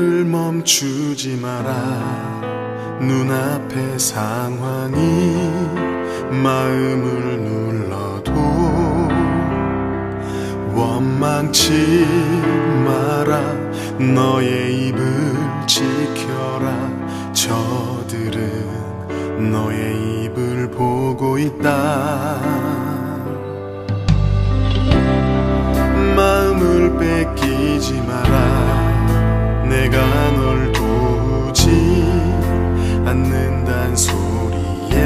발걸음을 멈추지 마라. 눈앞의 상황이 마음을 눌러도 원망치 마라. 너의 입을 지켜라. 저들은 너의 입을 보고 있다. 마음을 뺏기지 마라. 내가 널 도우지 않는단 소리에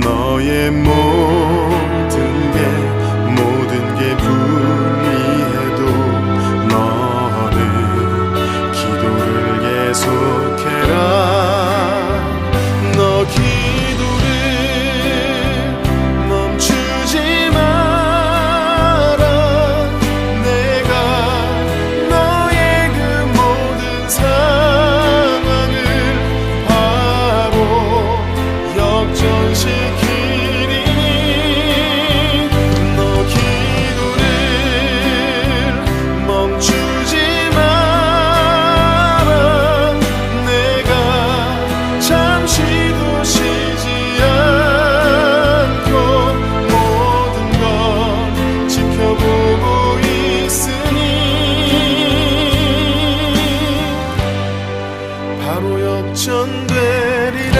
너의 모든 게 불리해도 너는 기도를 계속해라. 너 기도를 멈추지 마라. 내가 너의 그 모든 상황을 바로 역전시키리니 너 기도를 멈추지 마라. 내가 잠시도 쉬지 않고 모든 걸 지켜보고 있으니 바로 역전되리라.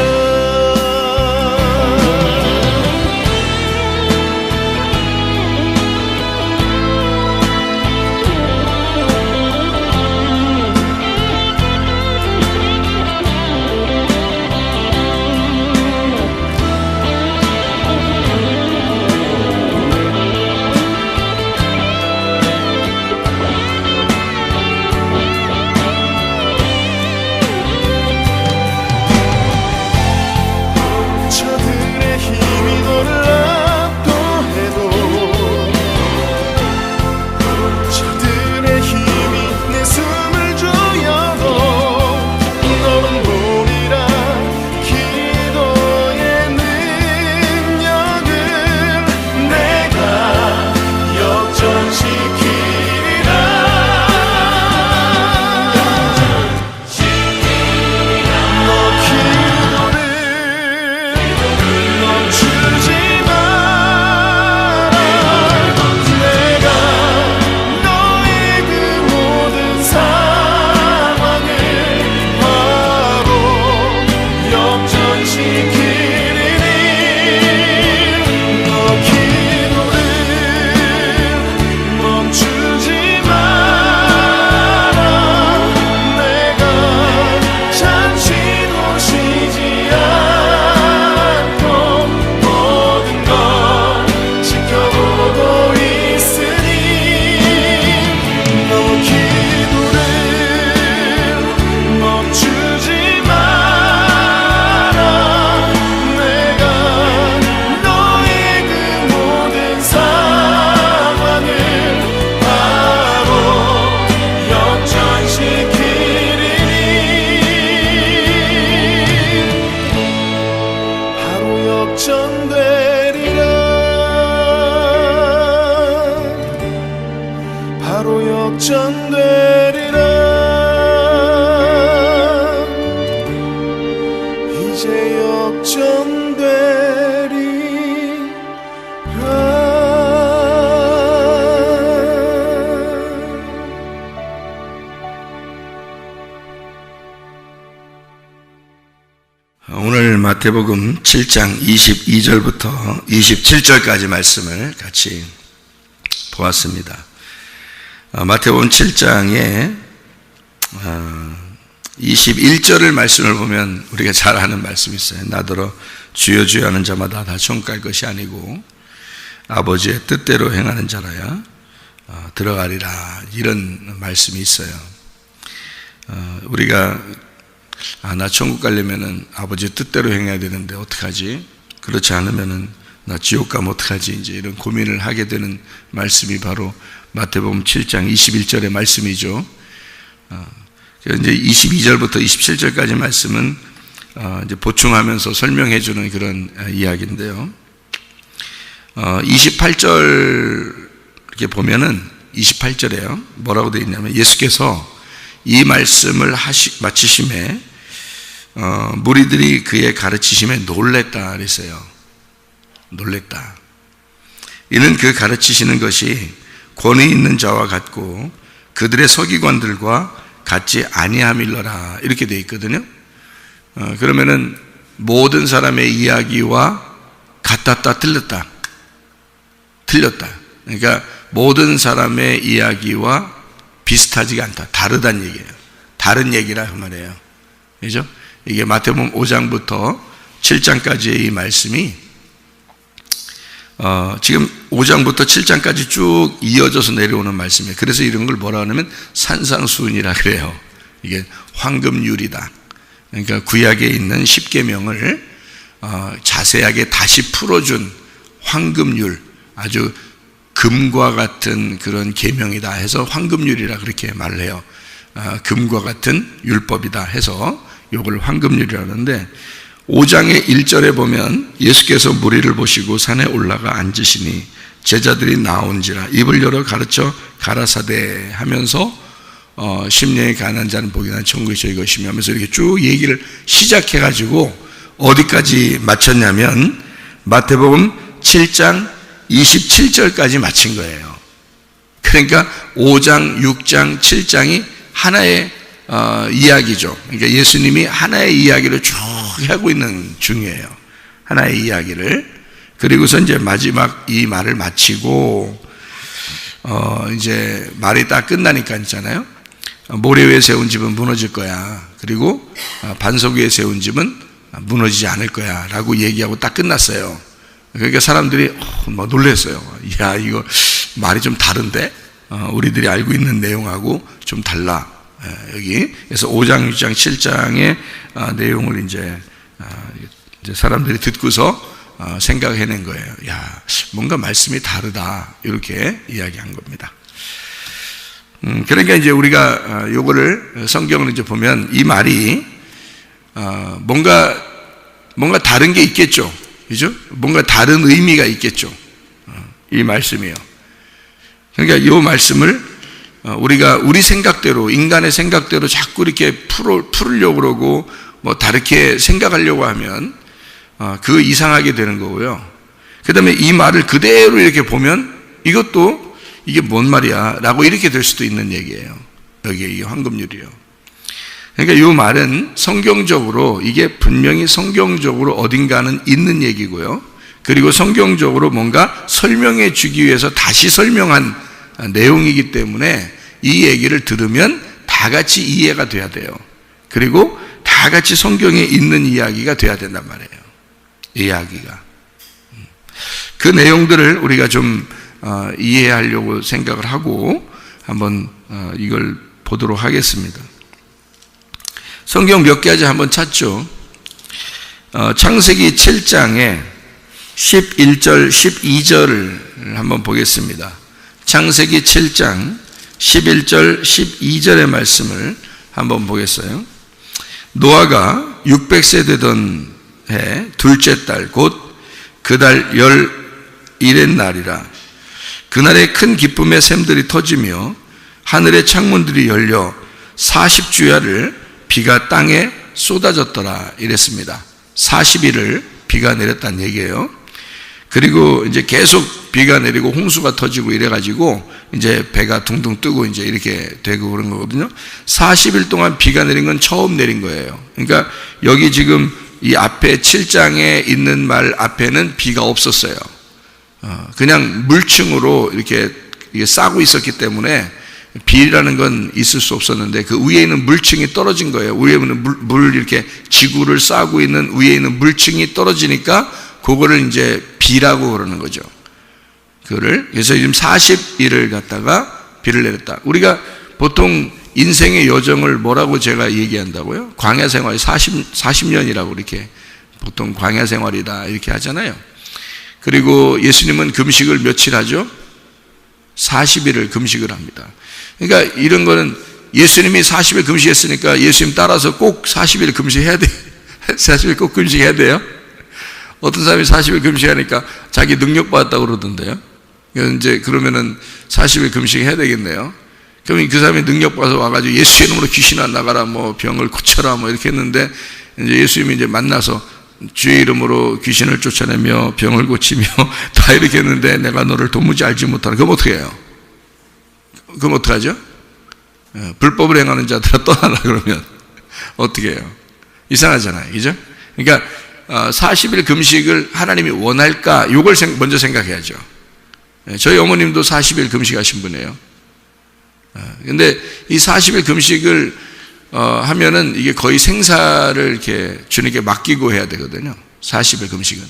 저들의 힘이 놀랍도 해도 저들의 힘이 내 숨을 조여도 너는 보리라. 기도의 능력을 내가 역전시키리라. 너 기도를 멈추지 마라. 내가 너의 그 모든 상황을 바로 역전시키리니 너 기도를 멈추지 마라. 내가 잠시도 쉬지 않고 모든 걸 지켜보고 있으니 너 기도를 멈추지 마라. 내가 너의 그 모든 상황을 바로 역전시키리니 바로 역전되리라. 바로 역전되리라. 이제 역전되리라. 오늘 마태복음 7장 22절부터 27절까지 말씀을 같이 보았습니다. 마태복음 7장에 21절을 말씀을 보면 우리가 잘 아는 말씀이 있어요. 나더러 주여 주여 하는 자마다 다 천국 갈 것이 아니고 아버지의 뜻대로 행하는 자라야 들어가리라. 이런 말씀이 있어요. 우리가 나 천국 가려면은 아버지의 뜻대로 행해야 되는데 어떡하지? 그렇지 않으면은 나 지옥 가면 어떡하지? 이제 이런 고민을 하게 되는 말씀이 바로 마태복음 7장 21절의 말씀이죠. 이제 22절부터 27절까지 말씀은 이제 보충하면서 설명해 주는 그런 이야기인데요. 28절 이렇게 보면은 28절에요. 뭐라고 되어 있냐면 예수께서 이 말씀을 마치심에 무리들이 그의 가르치심에 놀랬다 그랬어요. 놀랬다. 이는 그 가르치시는 것이 권위 있는 자와 같고 그들의 서기관들과 같지 아니함일러라 이렇게 되어 있거든요. 그러면은 모든 사람의 이야기와 같았다 틀렸다. 그러니까 모든 사람의 이야기와 비슷하지가 않다. 다르다는 얘기예요. 다른 얘기라 그 말이에요. 그죠? 이게 마태복음 5장부터 7장까지의 이 말씀이 지금 5장부터 7장까지 쭉 이어져서 내려오는 말씀이에요. 그래서 이런 걸 뭐라 하냐면 산상수훈이라 그래요. 이게 황금률이다. 그러니까 구약에 있는 십계명을 자세하게 다시 풀어준 황금률, 아주 금과 같은 그런 계명이다 해서 황금률이라 그렇게 말을 해요. 금과 같은 율법이다 해서 이걸 황금률이라 하는데 5장의 1절에 보면 예수께서 무리를 보시고 산에 올라가 앉으시니 제자들이 나온지라 입을 열어 가르쳐 가라사대 하면서 심령이 가난한 자는 복이나 천국이 저희 것이며 하면서 이렇게 쭉 얘기를 시작해가지고 어디까지 마쳤냐면 마태복음 7장 27절까지 마친 거예요. 그러니까 5장, 6장, 7장이 하나의 이야기죠. 그러니까 예수님이 하나의 이야기를 쭉 하고 있는 중이에요. 하나의 이야기를. 그리고서 이제 마지막 이 말을 마치고 이제 말이 딱 끝나니까 있잖아요. 모래 위에 세운 집은 무너질 거야. 그리고 반석 위에 세운 집은 무너지지 않을 거야 라고 얘기하고 딱 끝났어요. 그러니까 사람들이 막 놀랐어요. 야, 이거 말이 좀 다른데 우리들이 알고 있는 내용하고 좀 달라. 여기 그래서 5장, 6장, 7장의 내용을 이제 사람들이 듣고서 생각해낸 거예요. 야, 뭔가 말씀이 다르다 이렇게 이야기한 겁니다. 그러니까 이제 우리가 요거를 성경을 이제 보면 이 말이 뭔가 다른 게 있겠죠. 그죠? 뭔가 다른 의미가 있겠죠. 이 말씀이요. 그러니까 이 말씀을 우리가 우리 생각대로, 인간의 생각대로 자꾸 이렇게 풀으려고 그러고 뭐 다르게 생각하려고 하면 그 이상하게 되는 거고요. 그 다음에 이 말을 그대로 이렇게 보면 이것도 이게 뭔 말이야 라고 이렇게 될 수도 있는 얘기예요. 여기에 이 황금률이요. 그러니까 이 말은 성경적으로 이게 분명히 성경적으로 어딘가는 있는 얘기고요. 그리고 성경적으로 뭔가 설명해 주기 위해서 다시 설명한 내용이기 때문에 이 얘기를 들으면 다 같이 이해가 돼야 돼요. 그리고 다 같이 성경에 있는 이야기가 돼야 된단 말이에요. 이야기가. 그 내용들을 우리가 좀 이해하려고 생각을 하고 한번 이걸 보도록 하겠습니다. 성경 몇 가지 한번 찾죠. 창세기 7장에 11절, 12절을 한번 보겠습니다. 창세기 7장 11절, 12절의 말씀을 한번 보겠어요. 노아가 600세 되던 해 둘째 달 곧 그 달 11의 날이라. 그날에 큰 기쁨의 샘들이 터지며 하늘의 창문들이 열려 40주야를 비가 땅에 쏟아졌더라 이랬습니다. 40일을 비가 내렸다는 얘기예요. 그리고 이제 계속 비가 내리고 홍수가 터지고 이래가지고 이제 배가 둥둥 뜨고 이제 이렇게 되고 그런 거거든요. 40일 동안 비가 내린 건 처음 내린 거예요. 그러니까 여기 지금 이 앞에 7장에 있는 말 앞에는 비가 없었어요. 그냥 물층으로 이렇게 싸고 있었기 때문에 비라는 건 있을 수 없었는데 그 위에 있는 물층이 떨어진 거예요. 위에 있는 물 이렇게 지구를 싸고 있는 위에 있는 물층이 떨어지니까 그거를 이제 비라고 그러는 거죠. 그래서 지금 40일을 갖다가 비를 내렸다. 우리가 보통 인생의 여정을 뭐라고 제가 얘기한다고요? 광야 생활이 40년이라고 이렇게 보통 광야 생활이다 이렇게 하잖아요. 그리고 예수님은 금식을 며칠 하죠? 40일을 금식을 합니다. 그러니까 이런 거는 예수님이 40일 금식했으니까 예수님 따라서 꼭 40일 금식해야 돼. 40일 꼭 금식해야 돼요. 어떤 사람이 40일 금식하니까 자기 능력 받았다고 그러던데요. 이제 그러면은 40일 금식해야 되겠네요. 그러면 그 사람이 능력 받아서 와가지고 예수의 이름으로 귀신아 나가라, 뭐 병을 고쳐라, 뭐 이렇게 했는데, 이제 예수님이 이제 만나서 주의 이름으로 귀신을 쫓아내며 병을 고치며 다 이렇게 했는데 내가 너를 도무지 알지 못하는, 그럼 어떻게 해요? 그럼 어떡하죠? 불법을 행하는 자들아 떠나라 그러면 어떻게 해요? 이상하잖아요. 그죠? 그러니까 40일 금식을 하나님이 원할까? 이걸 먼저 생각해야죠. 저희 어머님도 40일 금식하신 분이에요. 근데 이 40일 금식을 하면은 이게 거의 생사를 이렇게 주님께 맡기고 해야 되거든요. 40일 금식은.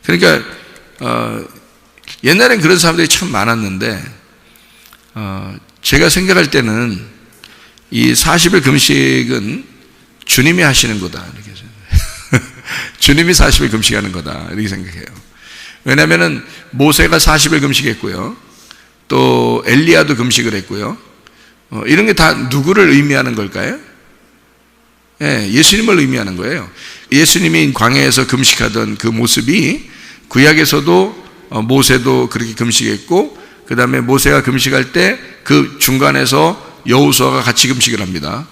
그러니까 옛날엔 그런 사람들이 참 많았는데 제가 생각할 때는 이 40일 금식은 주님이 하시는 거다 이렇게 주님이 40일 금식하는 거다 이렇게 생각해요. 왜냐하면은 모세가 40일 금식했고요, 또 엘리야도 금식을 했고요. 이런 게 다 누구를 의미하는 걸까요? 예수님을 의미하는 거예요. 예수님이 광야에서 금식하던 그 모습이 구약에서도 모세도 그렇게 금식했고, 그 다음에 모세가 금식할 때 그 중간에서 여호수아가 같이 금식을 합니다.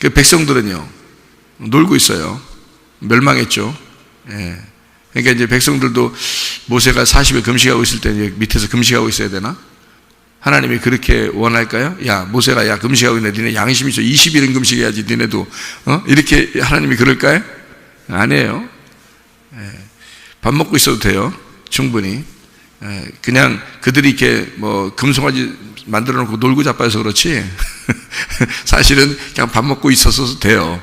그 백성들은요 놀고 있어요. 멸망했죠. 그러니까 이제 백성들도 모세가 40일 금식하고 있을 때 이제 밑에서 금식하고 있어야 되나? 하나님이 그렇게 원할까요? 야, 모세가 야 금식하고 있는데 니네 양심이 있어. 20일은 금식해야지 니네도 이렇게 하나님이 그럴까요? 아니에요. 밥 먹고 있어도 돼요. 충분히. 그냥 그들이 이렇게 뭐 금송아지 만들어 놓고 놀고 자빠져서 그렇지 사실은 그냥 밥 먹고 있어서 돼요.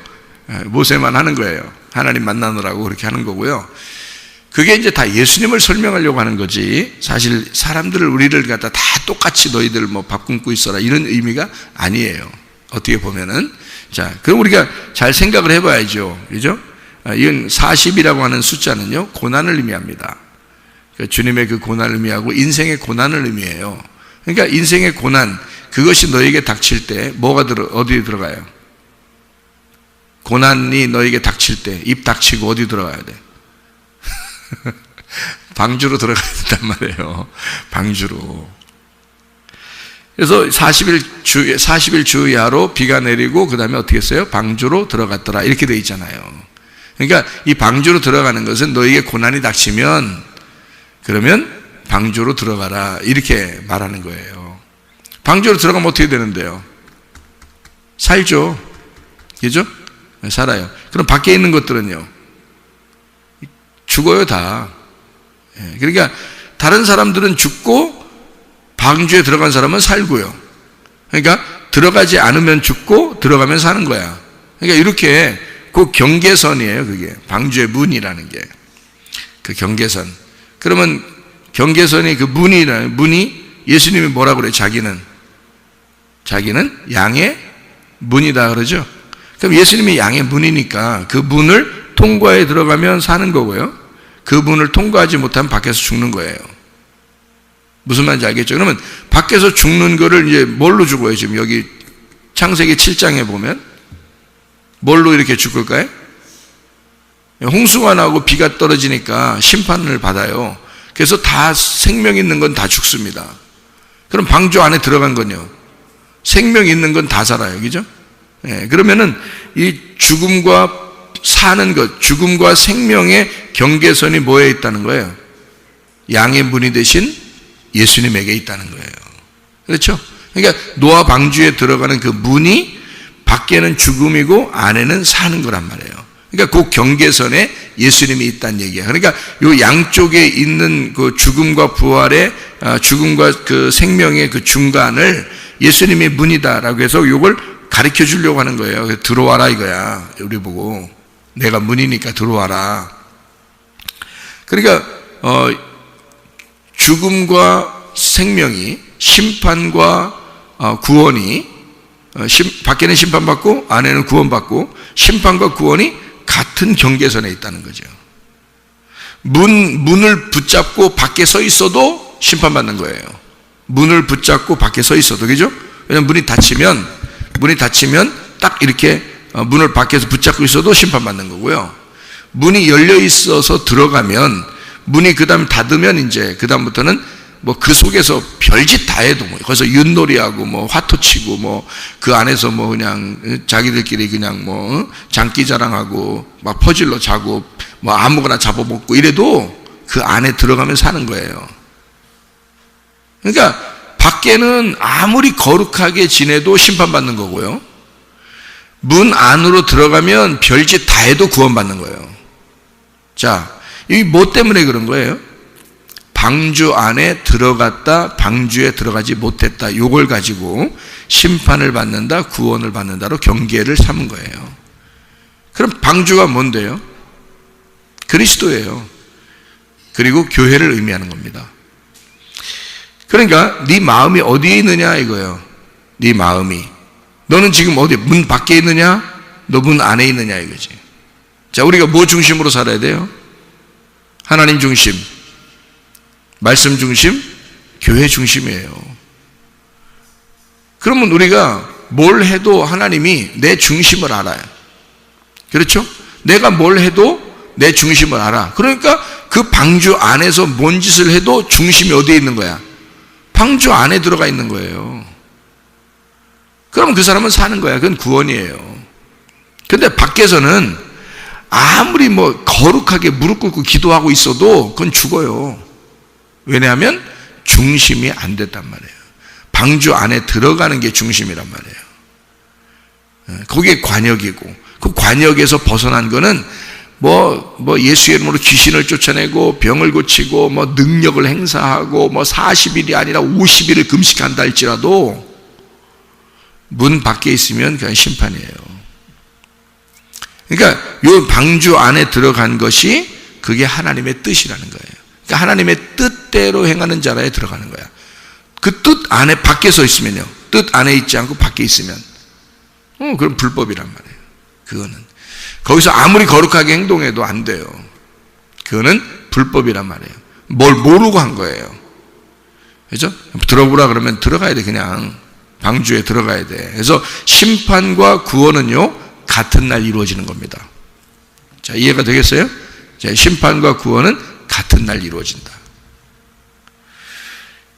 모세만 하는 거예요. 하나님 만나느라고 그렇게 하는 거고요. 그게 이제 다 예수님을 설명하려고 하는 거지, 사실 사람들을, 우리를 갖다 다 똑같이 너희들 뭐 밥 굶고 있어라 이런 의미가 아니에요. 어떻게 보면은. 자, 그럼 우리가 잘 생각을 해봐야죠. 그죠? 이건 40이라고 하는 숫자는요 고난을 의미합니다. 그러니까 주님의 그 고난을 의미하고 인생의 고난을 의미해요. 그러니까 인생의 고난, 그것이 너에게 닥칠 때 뭐가 어디에 들어가요? 고난이 너에게 닥칠 때 입 닥치고 어디 들어가야 돼? 방주로 들어가야 된단 말이에요. 방주로. 그래서 40일 주야로 비가 내리고 그 다음에 어떻게 했어요? 방주로 들어갔더라 이렇게 돼 있잖아요. 그러니까 이 방주로 들어가는 것은 너에게 고난이 닥치면 그러면 방주로 들어가라 이렇게 말하는 거예요. 방주로 들어가면 어떻게 되는데요? 살죠. 그죠? 살아요. 그럼 밖에 있는 것들은요 죽어요 다. 그러니까 다른 사람들은 죽고 방주에 들어간 사람은 살고요. 그러니까 들어가지 않으면 죽고 들어가면 사는 거야. 그러니까 이렇게 그 경계선이에요. 그게 방주의 문이라는 게 그 경계선. 그러면 경계선이 그 문이 예수님이 뭐라고 그래요? 자기는 양의 문이다 그러죠. 그럼 예수님이 양의 문이니까 그 문을 통과해 들어가면 사는 거고요, 그 문을 통과하지 못하면 밖에서 죽는 거예요. 무슨 말인지 알겠죠? 그러면 밖에서 죽는 거를 이제 뭘로 죽어요? 지금 여기 창세기 7장에 보면 뭘로 이렇게 죽을까요? 홍수가 나고 비가 떨어지니까 심판을 받아요. 그래서 다 생명 있는 건 다 죽습니다. 그럼 방주 안에 들어간 건요 생명 있는 건 다 살아요. 그죠? 그러면은 이 죽음과 사는 것, 죽음과 생명의 경계선이 뭐에 있다는 거예요? 양의 문이 되신 예수님에게 있다는 거예요. 그렇죠? 그러니까 노아 방주에 들어가는 그 문이 밖에는 죽음이고 안에는 사는 거란 말이에요. 그러니까 그 경계선에 예수님이 있다는 얘기예요. 그러니까 요 양쪽에 있는 그 죽음과 부활의 죽음과 그 생명의 그 중간을 예수님의 문이다라고 해서 이걸 가르쳐 주려고 하는 거예요. 들어와라 이거야. 우리 보고 내가 문이니까 들어와라. 그러니까 죽음과 생명이, 심판과 구원이, 밖에는 심판받고 안에는 구원받고, 심판과 구원이 같은 경계선에 있다는 거죠. 문을 붙잡고 밖에 서 있어도 심판받는 거예요. 문을 붙잡고 밖에 서 있어도. 그죠? 왜냐면 문이 닫히면 딱 이렇게 문을 밖에서 붙잡고 있어도 심판받는 거고요. 문이 열려 있어서 들어가면, 문이 그 다음에 닫으면 이제 그 다음부터는 뭐 그 속에서 별짓 다 해도 뭐 거기서 윷놀이하고 뭐 화투 치고 뭐 그 안에서 뭐 그냥 자기들끼리 그냥 뭐 장기 자랑하고 막 퍼질러 자고 뭐 아무거나 잡아먹고 이래도 그 안에 들어가면 사는 거예요. 그러니까 밖에는 아무리 거룩하게 지내도 심판받는 거고요. 문 안으로 들어가면 별짓 다 해도 구원받는 거예요. 자, 이 뭐 때문에 그런 거예요? 방주 안에 들어갔다, 방주에 들어가지 못했다. 요걸 가지고 심판을 받는다, 구원을 받는다로 경계를 삼은 거예요. 그럼 방주가 뭔데요? 그리스도예요. 그리고 교회를 의미하는 겁니다. 그러니까 네 마음이 어디에 있느냐 이거예요. 네 마음이. 너는 지금 어디 문 밖에 있느냐? 너 문 안에 있느냐 이거지. 자, 우리가 뭐 중심으로 살아야 돼요? 하나님 중심, 말씀 중심, 교회 중심이에요. 그러면 우리가 뭘 해도 하나님이 내 중심을 알아요. 그렇죠? 내가 뭘 해도 내 중심을 알아. 그러니까 그 방주 안에서 뭔 짓을 해도 중심이 어디에 있는 거야? 방주 안에 들어가 있는 거예요. 그럼 그 사람은 사는 거야. 그건 구원이에요. 근데 밖에서는 아무리 뭐 거룩하게 무릎 꿇고 기도하고 있어도 그건 죽어요. 왜냐하면 중심이 안 됐단 말이에요. 방주 안에 들어가는 게 중심이란 말이에요. 그게 관역이고, 그 관역에서 벗어난 거는 뭐 예수의 이름으로 귀신을 쫓아내고 병을 고치고 뭐 능력을 행사하고 뭐 40일이 아니라 50일을 금식한다 할지라도 문 밖에 있으면 그냥 심판이에요. 그러니까 요 방주 안에 들어간 것이 그게 하나님의 뜻이라는 거예요. 그러니까 하나님의 뜻대로 행하는 자라에 들어가는 거야. 그 뜻 안에 밖에 서 있으면요, 뜻 안에 있지 않고 밖에 있으면 그럼 불법이란 말이에요. 그거는 거기서 아무리 거룩하게 행동해도 안 돼요. 그거는 불법이란 말이에요. 뭘 모르고 한 거예요. 그렇죠? 들어보라 그러면 들어가야 돼. 그냥 방주에 들어가야 돼. 그래서 심판과 구원은요 같은 날 이루어지는 겁니다. 자, 이해가 되겠어요? 자, 심판과 구원은 같은 날 이루어진다.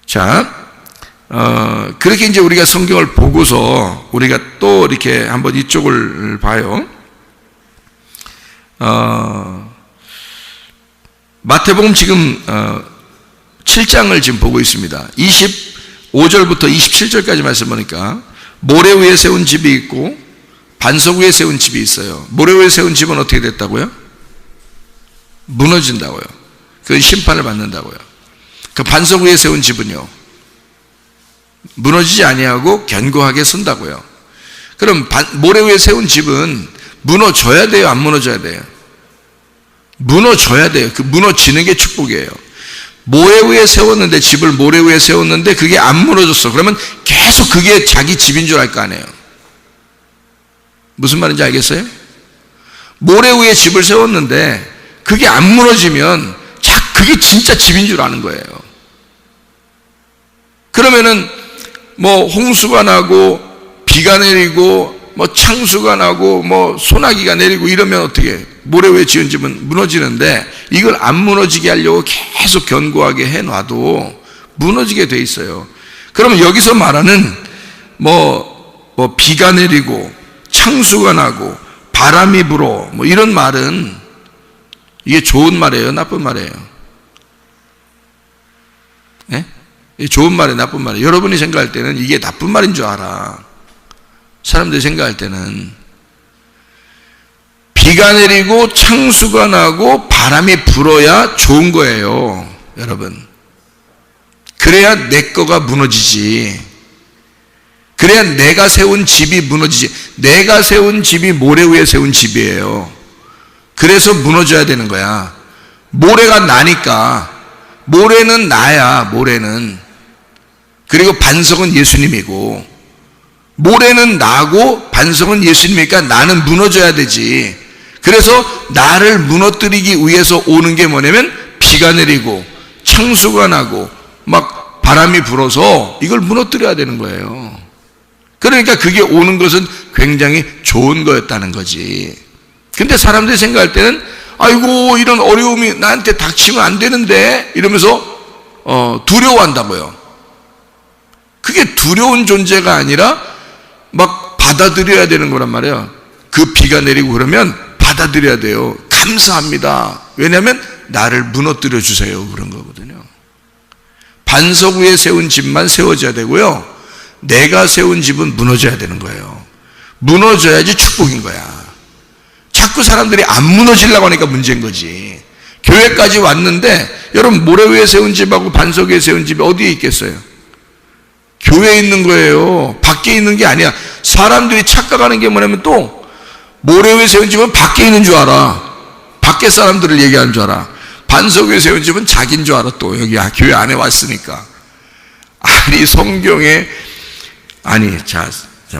자, 그렇게 이제 우리가 성경을 보고서 우리가 또 이렇게 한번 이쪽을 봐요. 마태복음 지금 7장을 지금 보고 있습니다. 25절부터 27절까지 말씀 보니까 모래 위에 세운 집이 있고 반석 위에 세운 집이 있어요. 모래 위에 세운 집은 어떻게 됐다고요? 무너진다고요. 그건 심판을 받는다고요. 그 반석 위에 세운 집은요 무너지지 아니하고 견고하게 선다고요. 그럼 모래 위에 세운 집은 무너져야 돼요? 안 무너져야 돼요? 무너져야 돼요. 그 무너지는 게 축복이에요. 모래 위에 세웠는데, 집을 모래 위에 세웠는데 그게 안 무너졌어. 그러면 계속 그게 자기 집인 줄 알 거 아니에요. 무슨 말인지 알겠어요? 모래 위에 집을 세웠는데 그게 안 무너지면 그게 진짜 집인 줄 아는 거예요. 그러면은 뭐 홍수가 나고 비가 내리고 뭐 창수가 나고 뭐 소나기가 내리고 이러면 어떻게, 모래 위에 지은 집은 무너지는데 이걸 안 무너지게 하려고 계속 견고하게 해놔도 무너지게 돼 있어요. 그러면 여기서 말하는 뭐 비가 내리고 창수가 나고 바람이 불어 뭐 이런 말은 이게 좋은 말이에요, 나쁜 말이에요? 네? 이게 좋은 말이에요, 나쁜 말이에요? 여러분이 생각할 때는 이게 나쁜 말인 줄 알아. 사람들이 생각할 때는 비가 내리고 창수가 나고 바람이 불어야 좋은 거예요, 여러분. 그래야 내 거가 무너지지. 그래야 내가 세운 집이 무너지지. 내가 세운 집이 모래 위에 세운 집이에요. 그래서 무너져야 되는 거야. 모래가 나니까. 모래는 나야, 모래는. 그리고 반석은 예수님이고, 모래는 나고 반석은 예수님이니까 나는 무너져야 되지. 그래서 나를 무너뜨리기 위해서 오는 게 뭐냐면 비가 내리고 창수가 나고 막 바람이 불어서 이걸 무너뜨려야 되는 거예요. 그러니까 그게 오는 것은 굉장히 좋은 거였다는 거지. 근데 사람들이 생각할 때는 아이고 이런 어려움이 나한테 닥치면 안 되는데 이러면서 두려워한다고요. 그게 두려운 존재가 아니라 막 받아들여야 되는 거란 말이에요. 그 비가 내리고 그러면 받아들여야 돼요. 감사합니다. 왜냐하면 나를 무너뜨려 주세요. 그런 거거든요. 반석 위에 세운 집만 세워져야 되고요. 내가 세운 집은 무너져야 되는 거예요. 무너져야지 축복인 거야. 자꾸 사람들이 안 무너지려고 하니까 문제인 거지. 교회까지 왔는데 여러분, 모래 위에 세운 집하고 반석 위에 세운 집이 어디에 있겠어요? 교회에 있는 거예요. 밖에 있는 게 아니야. 사람들이 착각하는 게 뭐냐면 또 모래 위에 세운 집은 밖에 있는 줄 알아. 밖에 사람들을 얘기하는 줄 알아. 반석 위에 세운 집은 자기인 줄 알아. 또 여기 교회 안에 왔으니까. 아니, 성경에 자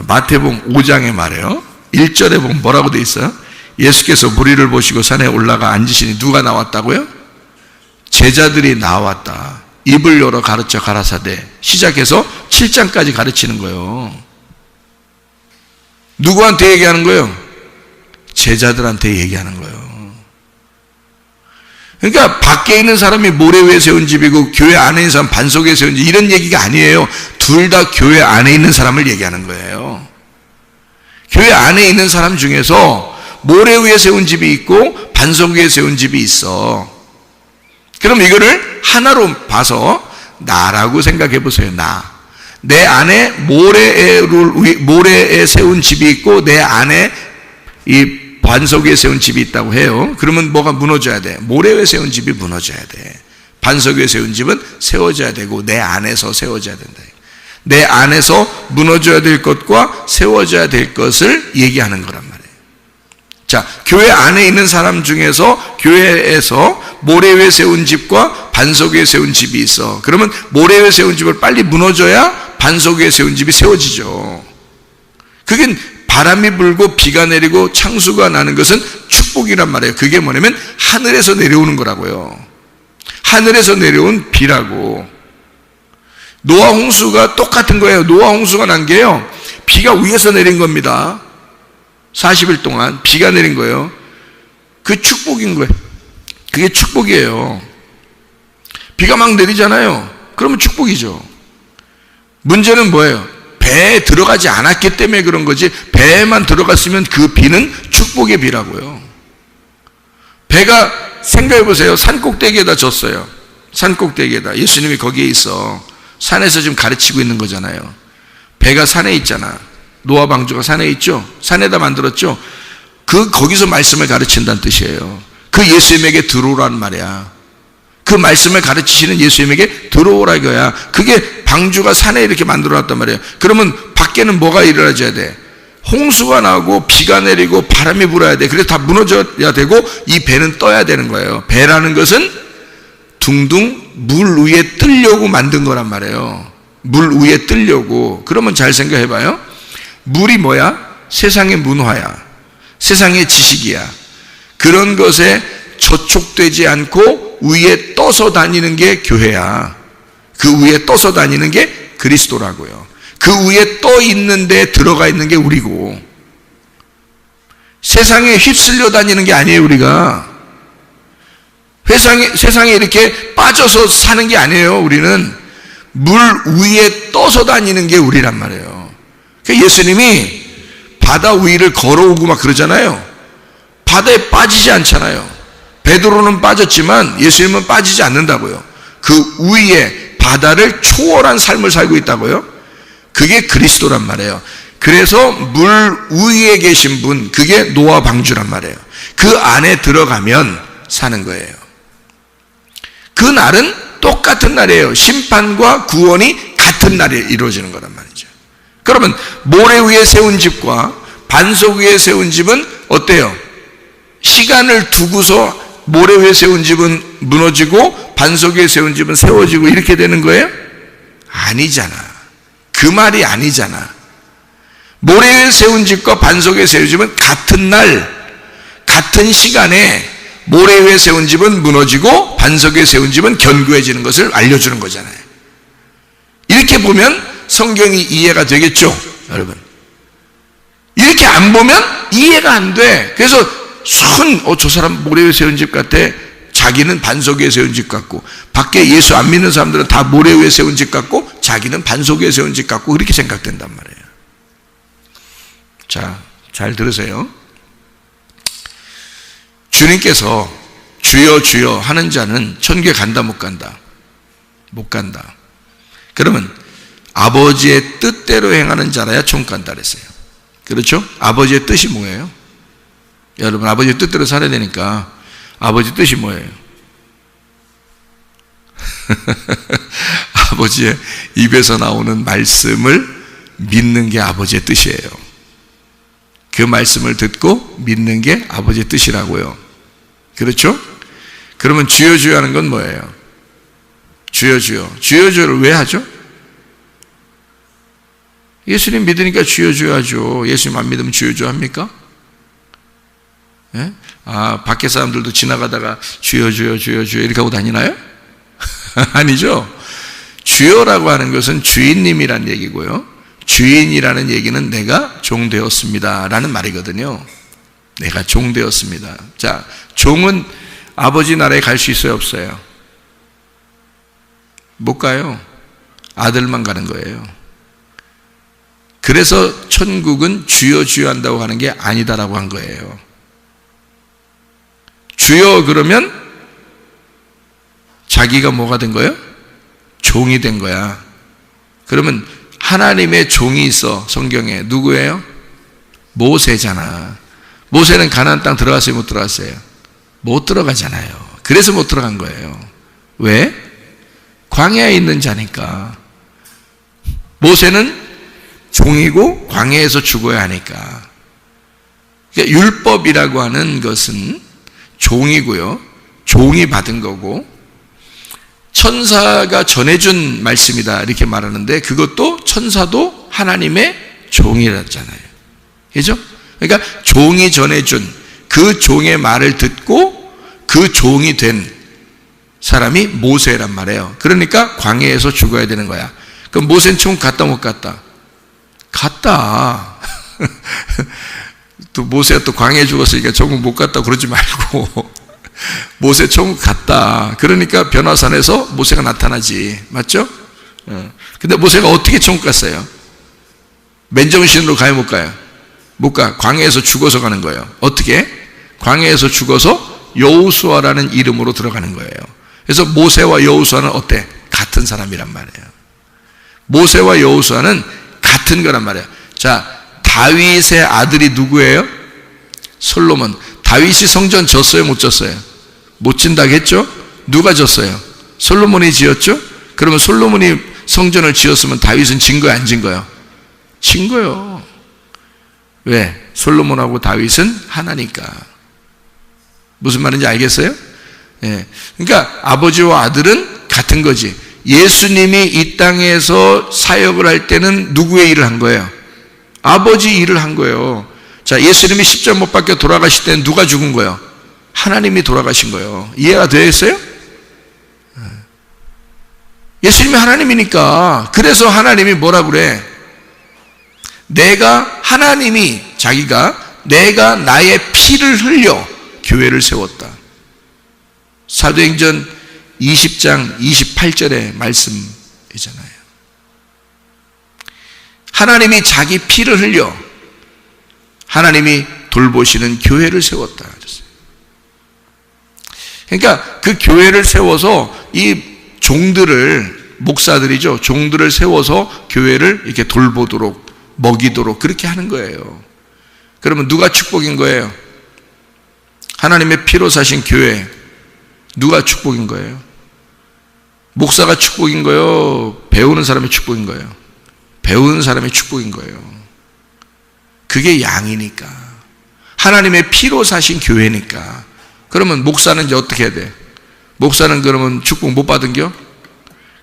마태복음 5장에 말해요. 1절에 보면 뭐라고 돼 있어요? 예수께서 무리를 보시고 산에 올라가 앉으시니 누가 나왔다고요? 제자들이 나왔다. 입을 열어 가르쳐 가라사대. 시작해서 7장까지 가르치는 거예요. 누구한테 얘기하는 거예요? 제자들한테 얘기하는 거예요. 그러니까 밖에 있는 사람이 모래 위에 세운 집이고 교회 안에 있는 사람 반석 위에 세운 집, 이런 얘기가 아니에요. 둘 다 교회 안에 있는 사람을 얘기하는 거예요. 교회 안에 있는 사람 중에서 모래 위에 세운 집이 있고 반석 위에 세운 집이 있어. 그럼 이거를 하나로 봐서 나라고 생각해 보세요. 내 안에 모래에 세운 집이 있고 내 안에 이 반석 위에 세운 집이 있다고 해요. 그러면 뭐가 무너져야 돼? 모래 위에 세운 집이 무너져야 돼. 반석 위에 세운 집은 세워져야 되고 내 안에서 세워져야 된다. 내 안에서 무너져야 될 것과 세워져야 될 것을 얘기하는 거란 말이에요. 자, 교회 안에 있는 사람 중에서 교회에서 모래 위에 세운 집과 반석 위에 세운 집이 있어. 그러면 모래 위에 세운 집을 빨리 무너져야 반석 위에 세운 집이 세워지죠. 그게 바람이 불고 비가 내리고 창수가 나는 것은 축복이란 말이에요. 그게 뭐냐면 하늘에서 내려오는 거라고요. 하늘에서 내려온 비라고. 노아 홍수가 똑같은 거예요. 노아 홍수가 난 게요, 비가 위에서 내린 겁니다. 40일 동안 비가 내린 거예요. 그 축복인 거예요. 그게 축복이에요. 비가 막 내리잖아요. 그러면 축복이죠. 문제는 뭐예요? 배에 들어가지 않았기 때문에 그런 거지, 배에만 들어갔으면 그 비는 축복의 비라고요. 배가 생각해 보세요. 산꼭대기에다 졌어요. 산꼭대기에다. 예수님이 거기에 있어. 산에서 지금 가르치고 있는 거잖아요. 배가 산에 있잖아. 노아 방주가 산에 있죠. 산에다 만들었죠. 거기서 말씀을 가르친다는 뜻이에요. 그 예수님에게 들어오라는 말이야. 그 말씀을 가르치시는 예수님에게 들어오라 이거야. 그게 방주가 산에 이렇게 만들어놨단 말이에요. 그러면 밖에는 뭐가 일어나줘야 돼? 홍수가 나고 비가 내리고 바람이 불어야 돼. 그래서 다 무너져야 되고 이 배는 떠야 되는 거예요. 배라는 것은 둥둥 물 위에 뜨려고 만든 거란 말이에요. 물 위에 뜨려고. 그러면 잘 생각해 봐요. 물이 뭐야? 세상의 문화야. 세상의 지식이야. 그런 것에 저촉되지 않고 위에 떠서 다니는 게 교회야. 그 위에 떠서 다니는 게 그리스도라고요. 그 위에 떠 있는데 들어가 있는 게 우리고, 세상에 휩쓸려 다니는 게 아니에요. 우리가 세상에 이렇게 빠져서 사는 게 아니에요. 우리는 물 위에 떠서 다니는 게 우리란 말이에요. 그러니까 예수님이 바다 위를 걸어오고 막 그러잖아요. 바다에 빠지지 않잖아요. 베드로는 빠졌지만 예수님은 빠지지 않는다고요. 그 위에 바다를 초월한 삶을 살고 있다고요. 그게 그리스도란 말이에요. 그래서 물 위에 계신 분, 그게 노아 방주란 말이에요. 그 안에 들어가면 사는 거예요. 그 날은 똑같은 날이에요. 심판과 구원이 같은 날에 이루어지는 거란 말이죠. 그러면 모래 위에 세운 집과 반석 위에 세운 집은 어때요? 시간을 두고서 모래 위에 세운 집은 무너지고 반석 위에 세운 집은 세워지고 이렇게 되는 거예요? 아니잖아. 그 말이 아니잖아. 모래 위에 세운 집과 반석 위에 세운 집은 같은 날, 같은 시간에 모래 위에 세운 집은 무너지고 반석 위에 세운 집은 견고해지는 것을 알려주는 거잖아요. 이렇게 보면 성경이 이해가 되겠죠, 여러분? 이렇게 안 보면 이해가 안 돼. 그래서 저 사람 모래 위에 세운 집 같아. 자기는 반석 위에 세운 집 같고, 밖에 예수 안 믿는 사람들은 다 모래 위에 세운 집 같고, 자기는 반석 위에 세운 집 같고, 그렇게 생각된단 말이에요. 자, 잘 들으세요. 주님께서 주여 주여 하는 자는 천국에 간다 못 간다? 못 간다. 그러면 아버지의 뜻대로 행하는 자라야 천국 간다 그랬어요. 그렇죠? 아버지의 뜻이 뭐예요? 여러분, 아버지의 뜻대로 살아야 되니까 아버지 뜻이 뭐예요? 아버지의 입에서 나오는 말씀을 믿는 게 아버지의 뜻이에요. 그 말씀을 듣고 믿는 게 아버지의 뜻이라고요. 그렇죠? 그러면 주여 주여 하는 건 뭐예요? 주여 주여. 주여 주여를 왜 하죠? 예수님 믿으니까 주여 주여 하죠. 예수님 안 믿으면 주여 주여 합니까? 예? 아, 밖에 사람들도 지나가다가 주여 주여 주여 주여 이렇게 하고 다니나요? 아니죠. 주여라고 하는 것은 주인님이란 얘기고요, 주인이라는 얘기는 내가 종 되었습니다 라는 말이거든요. 내가 종 되었습니다. 자, 종은 아버지 나라에 갈 수 있어요, 없어요? 못 가요. 아들만 가는 거예요. 그래서 천국은 주여 주여 한다고 하는 게 아니다라고 한 거예요. 주여 그러면 자기가 뭐가 된 거예요? 종이 된 거야. 그러면 하나님의 종이 있어. 성경에 누구예요? 모세잖아. 모세는 가나안 땅 들어갔어요, 못 들어갔어요? 못 들어가잖아요. 그래서 못 들어간 거예요. 왜? 광야에 있는 자니까. 모세는 종이고 광야에서 죽어야 하니까. 그러니까 율법이라고 하는 것은 종이고요, 종이 받은 거고, 천사가 전해준 말씀이다 이렇게 말하는데, 그것도 천사도 하나님의 종이랬잖아요. 그죠? 그러니까 종이 전해준 그 종의 말을 듣고 그 종이 된 사람이 모세란 말이에요. 그러니까 광야에서 죽어야 되는 거야. 그럼 모세는 천국 갔다 못 갔다? 갔다. 또 모세가 또 광야에 죽었으니까 천국 못 갔다 그러지 말고 모세 천국 갔다. 그러니까 변화산에서 모세가 나타나지. 맞죠? 근데 모세가 어떻게 천국 갔어요? 맨정신으로 가요, 못 가요? 못 가. 광야에서 죽어서 가는 거예요. 어떻게? 광야에서 죽어서 여호수아라는 이름으로 들어가는 거예요. 그래서 모세와 여호수아는 어때? 같은 사람이란 말이에요. 모세와 여호수아는 같은 거란 말이에요. 자, 다윗의 아들이 누구예요? 솔로몬. 다윗이 성전 졌어요, 못 졌어요? 못 진다고 했죠? 누가 졌어요? 솔로몬이 지었죠? 그러면 솔로몬이 성전을 지었으면 다윗은 진 거예요, 안 진 거예요? 진 거예요. 왜? 솔로몬하고 다윗은 하나니까. 무슨 말인지 알겠어요? 예. 그러니까 아버지와 아들은 같은 거지. 예수님이 이 땅에서 사역을 할 때는 누구의 일을 한 거예요? 아버지 일을 한 거예요. 자, 예수님이 십자가 못 박혀 돌아가실 때는 누가 죽은 거예요? 하나님이 돌아가신 거예요. 이해가 되겠어요? 예수님이 하나님이니까. 그래서 하나님이 뭐라 그래? 내가 나의 피를 흘려 교회를 세웠다. 사도행전 20장 28절의 말씀이잖아요. 하나님이 자기 피를 흘려 하나님이 돌보시는 교회를 세웠다. 그러니까 그 교회를 세워서 이 종들을, 목사들이죠, 종들을 세워서 교회를 이렇게 돌보도록, 먹이도록 그렇게 하는 거예요. 그러면 누가 축복인 거예요? 하나님의 피로 사신 교회. 누가 축복인 거예요? 목사가 축복인 거예요? 배우는 사람이 축복인 거예요? 배우는 사람이 축복인 거예요. 그게 양이니까. 하나님의 피로 사신 교회니까. 그러면 목사는 이제 어떻게 해야 돼? 목사는 그러면 축복 못 받은겨?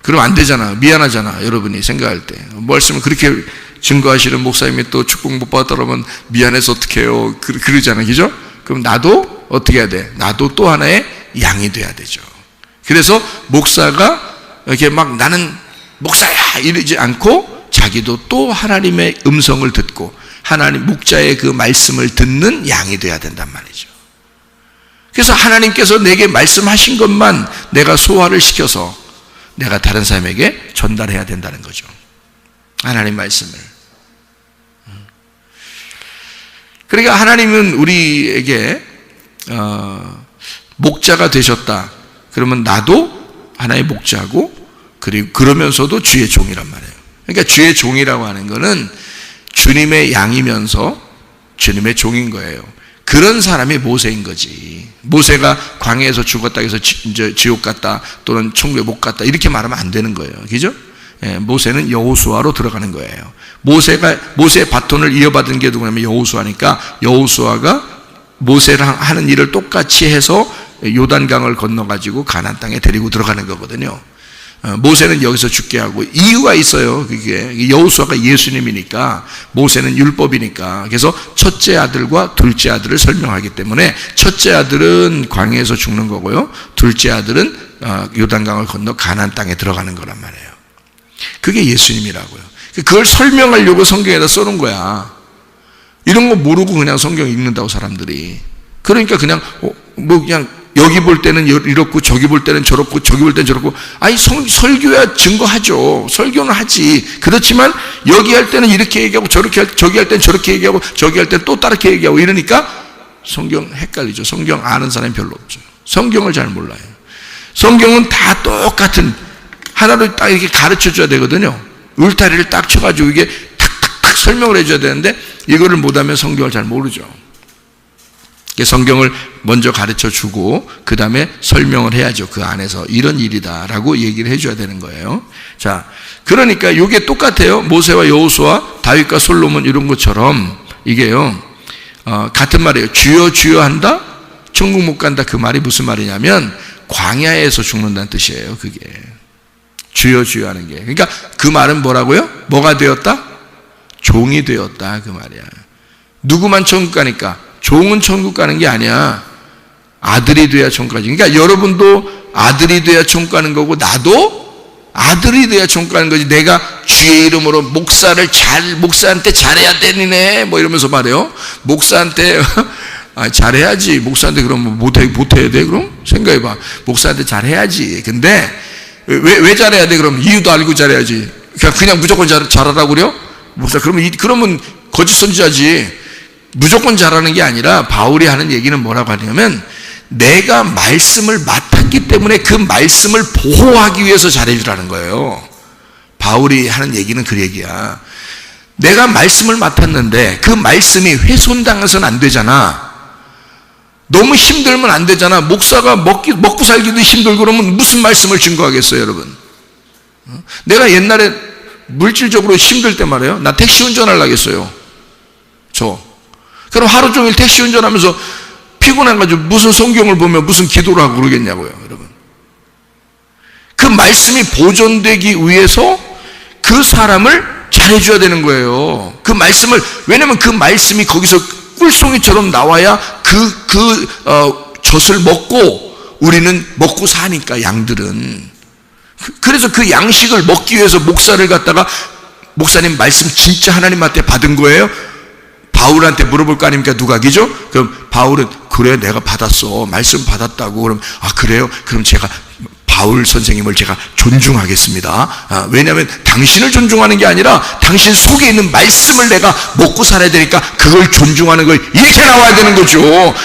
그러면 안 되잖아. 미안하잖아. 여러분이 생각할 때. 말씀을 그렇게 증거하시는 목사님이 또 축복 못 받았다 그러면 미안해서 어떻게 해요? 그러잖아요. 그죠? 그럼 나도 어떻게 해야 돼? 나도 또 하나의 양이 돼야 되죠. 그래서 목사가 이렇게 막 나는 목사야! 이러지 않고 자기도 또 하나님의 음성을 듣고 하나님 목자의 그 말씀을 듣는 양이 돼야 된단 말이죠. 그래서 하나님께서 내게 말씀하신 것만 내가 소화를 시켜서 내가 다른 사람에게 전달해야 된다는 거죠. 하나님 말씀을. 그러니까 하나님은 우리에게 목자가 되셨다. 그러면 나도 하나의 목자고, 그리고 그러면서도 주의 종이란 말이에요. 그러니까 주의 종이라고 하는 거는 주님의 양이면서 주님의 종인 거예요. 그런 사람이 모세인 거지. 모세가 광야에서 죽었다 해서 지옥 갔다 또는 천국에 못 갔다 이렇게 말하면 안 되는 거예요. 그죠? 예, 모세는 여호수아로 들어가는 거예요. 모세의 바톤을 이어받은 게 누구냐면 여호수아니까, 여호수아가 모세랑 하는 일을 똑같이 해서 요단강을 건너가지고 가나안 땅에 데리고 들어가는 거거든요. 모세는 여기서 죽게 하고, 이유가 있어요. 그게 여호수아가 예수님이니까, 모세는 율법이니까. 그래서 첫째 아들과 둘째 아들을 설명하기 때문에 첫째 아들은 광야에서 죽는 거고요, 둘째 아들은 요단강을 건너 가나안 땅에 들어가는 거란 말이에요. 그게 예수님이라고요. 그걸 설명하려고 성경에다 써놓은 거야. 이런 거 모르고 그냥 성경 읽는다고 사람들이. 그러니까 그냥 그냥 여기 볼 때는 이렇고 저기 볼 때는 저렇고 저기 볼 때는 저렇고. 아니 설교야 증거하죠. 설교는 하지. 그렇지만 여기 할 때는 이렇게 얘기하고 저기 할 때는 저렇게 얘기하고 저기 할 때는 또 다르게 얘기하고 이러니까 성경 헷갈리죠. 성경 아는 사람이 별로 없죠. 성경을 잘 몰라요. 성경은 다 똑같은 하나로 딱 이렇게 가르쳐 줘야 되거든요. 울타리를 딱 쳐가지고 이게 탁탁탁 설명을 해줘야 되는데 이거를 못하면 성경을 잘 모르죠. 성경을 먼저 가르쳐 주고 그 다음에 설명을 해야죠. 그 안에서 이런 일이다라고 얘기를 해줘야 되는 거예요. 자, 그러니까 이게 똑같아요. 모세와 여호수아, 다윗과 솔로몬 이런 것처럼 이게요, 같은 말이에요. 주여 주여 한다, 천국 못 간다. 그 말이 무슨 말이냐면 광야에서 죽는다는 뜻이에요. 그게 주여 주여 하는 게. 그러니까 그 말은 뭐라고요? 뭐가 되었다? 종이 되었다. 그 말이야. 누구만 천국 가니까? 종은 천국 가는 게 아니야. 아들이 돼야 천국 가지. 그러니까 여러분도 아들이 돼야 천국 가는 거고, 나도 아들이 돼야 천국 가는 거지. 내가 주의 이름으로 목사한테 잘해야 되네 뭐 이러면서 말해요. 목사한테 잘해야지. 목사한테 그럼 못해야 돼? 그럼 생각해봐. 목사한테 잘해야지. 근데 왜 잘해야 돼? 그럼 이유도 알고 잘해야지. 그냥 무조건 잘하라고 그래요? 목사 그러면 거짓 선지자지. 무조건 잘하는 게 아니라 바울이 하는 얘기는 뭐라고 하냐면 내가 말씀을 맡았기 때문에 그 말씀을 보호하기 위해서 잘해주라는 거예요. 바울이 하는 얘기는 그 얘기야. 내가 말씀을 맡았는데 그 말씀이 훼손당해서는 안 되잖아. 너무 힘들면 안 되잖아. 목사가 먹고 살기도 힘들고 그러면 무슨 말씀을 증거하겠어요, 여러분? 내가 옛날에 물질적으로 힘들 때 말이에요. 나 택시 운전하려고 했어요. 그럼 하루 종일 택시 운전하면서 피곤해가지고 무슨 성경을 보면 무슨 기도를 하고 그러겠냐고요, 여러분. 그 말씀이 보존되기 위해서 그 사람을 잘해줘야 되는 거예요. 그 말씀을, 왜냐면 그 말씀이 거기서 꿀송이처럼 나와야 젖을 먹고 우리는 먹고 사니까, 양들은. 그래서 그 양식을 먹기 위해서 목사를 갖다가, 목사님 말씀 진짜 하나님한테 받은 거예요? 바울한테 물어볼 거 아닙니까? 누각이죠? 그럼 바울은 그래 내가 받았어. 말씀 받았다고. 그럼 그래요? 그럼 제가 바울 선생님을 제가 존중하겠습니다. 왜냐하면 당신을 존중하는 게 아니라 당신 속에 있는 말씀을 내가 먹고 살아야 되니까 그걸 존중하는 거 이렇게 나와야 되는 거죠.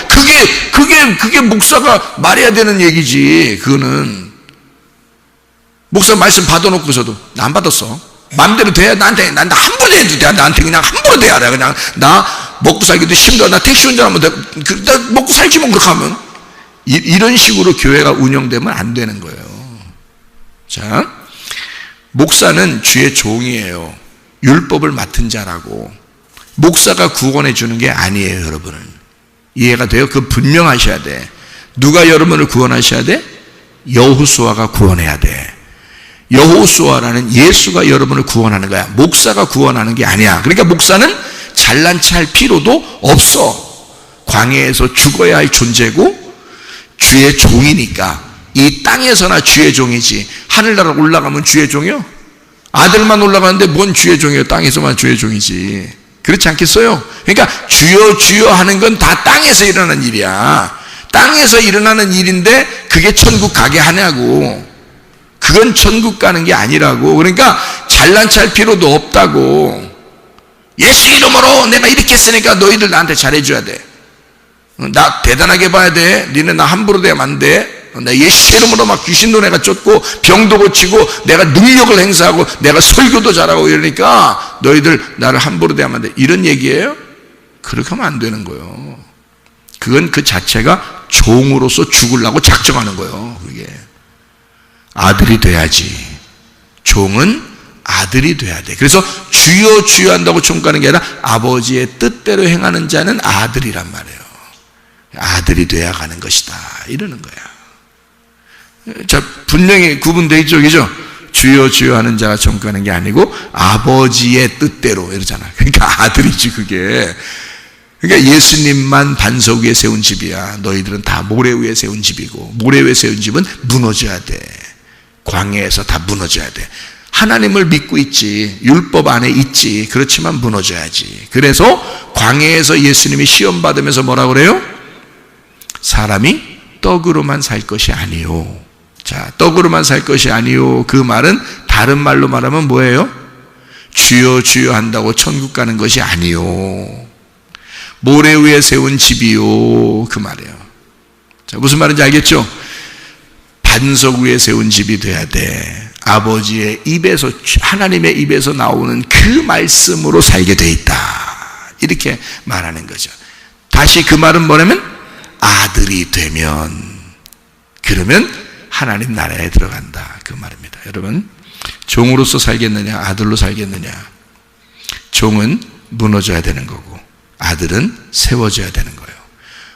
그게 목사가 말해야 되는 얘기지. 그거는 목사 말씀 받아놓고서도 나 안 받았어. 마음대로 돼야 나한테 함부로 해도 돼. 나한테 그냥 함부로 돼야 돼. 그냥 나 먹고 살기도 힘들어. 나 택시 운전하면 나 먹고 살지 뭐. 그렇게 하면 이런 식으로 교회가 운영되면 안 되는 거예요. 자, 목사는 주의 종이에요. 율법을 맡은 자라고. 목사가 구원해 주는 게 아니에요, 여러분은. 이해가 돼요? 그거 분명하셔야 돼. 누가 여러분을 구원하셔야 돼? 여호수아가 구원해야 돼. 여호수아라는 예수가 여러분을 구원하는 거야. 목사가 구원하는 게 아니야. 그러니까 목사는 잘난 체할 필요도 없어. 광야에서 죽어야 할 존재고 주의 종이니까. 이 땅에서나 주의 종이지. 하늘나라 올라가면 주의 종이요? 아들만 올라가는데 뭔 주의 종이에요? 땅에서만 주의 종이지. 그렇지 않겠어요? 그러니까 주여 주여 하는 건 다 땅에서 일어나는 일이야. 땅에서 일어나는 일인데 그게 천국 가게 하냐고. 그건 천국 가는 게 아니라고. 그러니까 잘난 체할 필요도 없다고. 예수 이름으로 내가 이렇게 했으니까 너희들 나한테 잘해줘야 돼. 나 대단하게 봐야 돼. 니네 나 함부로 대하면 안 돼. 나 예수 이름으로 막 귀신도 내가 쫓고 병도 고치고 내가 능력을 행사하고 내가 설교도 잘하고 이러니까 너희들 나를 함부로 대하면 안 돼. 이런 얘기예요? 그렇게 하면 안 되는 거예요. 그건 그 자체가 종으로서 죽으려고 작정하는 거예요. 그게 아들이 돼야지. 종은 아들이 돼야 돼. 그래서 주여 주여 한다고 천국 가는 게 아니라 아버지의 뜻대로 행하는 자는 아들이란 말이에요. 아들이 돼야 가는 것이다 이러는 거야. 자, 분명히 구분되어 있죠, 그죠? 주여 주여 하는 자가 천국 가는 게 아니고 아버지의 뜻대로 이러잖아. 그러니까 아들이지 그게. 그러니까 예수님만 반석 위에 세운 집이야. 너희들은 다 모래 위에 세운 집이고, 모래 위에 세운 집은 무너져야 돼. 광야에서 다 무너져야 돼. 하나님을 믿고 있지, 율법 안에 있지, 그렇지만 무너져야지. 그래서 광야에서 예수님이 시험 받으면서 뭐라 그래요? 사람이 떡으로만 살 것이 아니요. 자, 떡으로만 살 것이 아니요. 그 말은 다른 말로 말하면 뭐예요? 주여 주여 한다고 천국 가는 것이 아니요. 모래 위에 세운 집이요. 그 말이에요. 자, 무슨 말인지 알겠죠? 반석 위에 세운 집이 돼야 돼. 아버지의 입에서, 하나님의 입에서 나오는 그 말씀으로 살게 돼 있다. 이렇게 말하는 거죠. 다시 그 말은 뭐냐면 아들이 되면, 그러면 하나님 나라에 들어간다. 그 말입니다. 여러분, 종으로서 살겠느냐, 아들로 살겠느냐. 종은 무너져야 되는 거고, 아들은 세워져야 되는 거예요.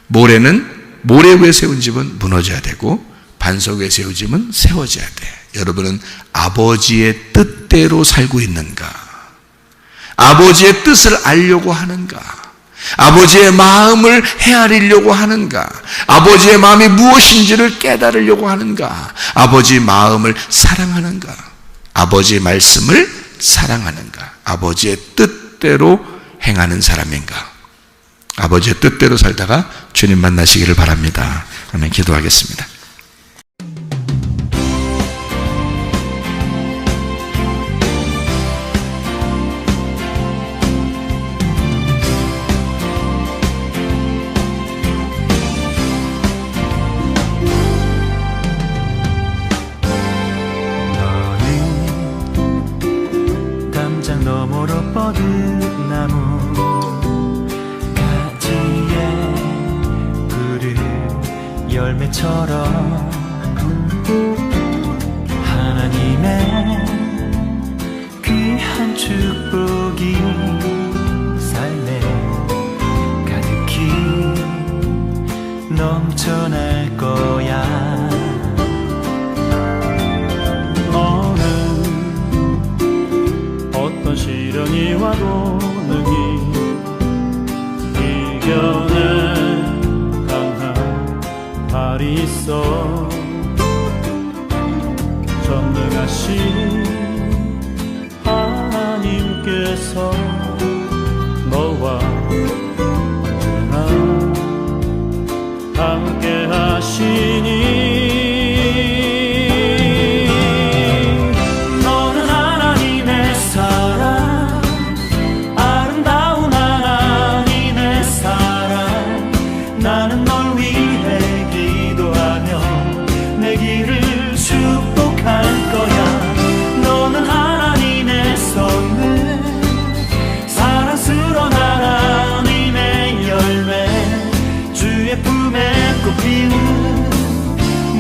모래 위에 세운 집은 무너져야 되고, 반석 위에 세운 집은 세워져야 돼. 여러분은 아버지의 뜻대로 살고 있는가? 아버지의 뜻을 알려고 하는가? 아버지의 마음을 헤아리려고 하는가? 아버지의 마음이 무엇인지를 깨달으려고 하는가? 아버지의 마음을 사랑하는가? 아버지의 말씀을 사랑하는가? 아버지의 뜻대로 행하는 사람인가? 아버지의 뜻대로 살다가 주님 만나시기를 바랍니다. 아멘. 기도하겠습니다. 너머로 뻗은 나무 가지에 푸른 열매처럼 하나님의 귀한 축복이 삶에 가득히 넘쳐날 거야. 시련이 와도 능히 이겨낼 강한 발이 있어. 전능하신 하나님께서 너와 언제나 함께 하시니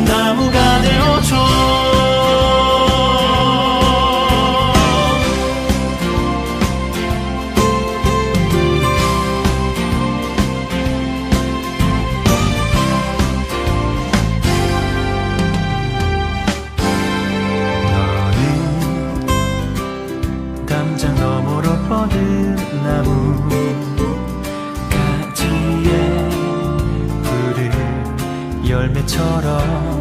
나무가 되어줘. 너는 담장 너머로 뻗은 나무 가지에 푸른 열매처럼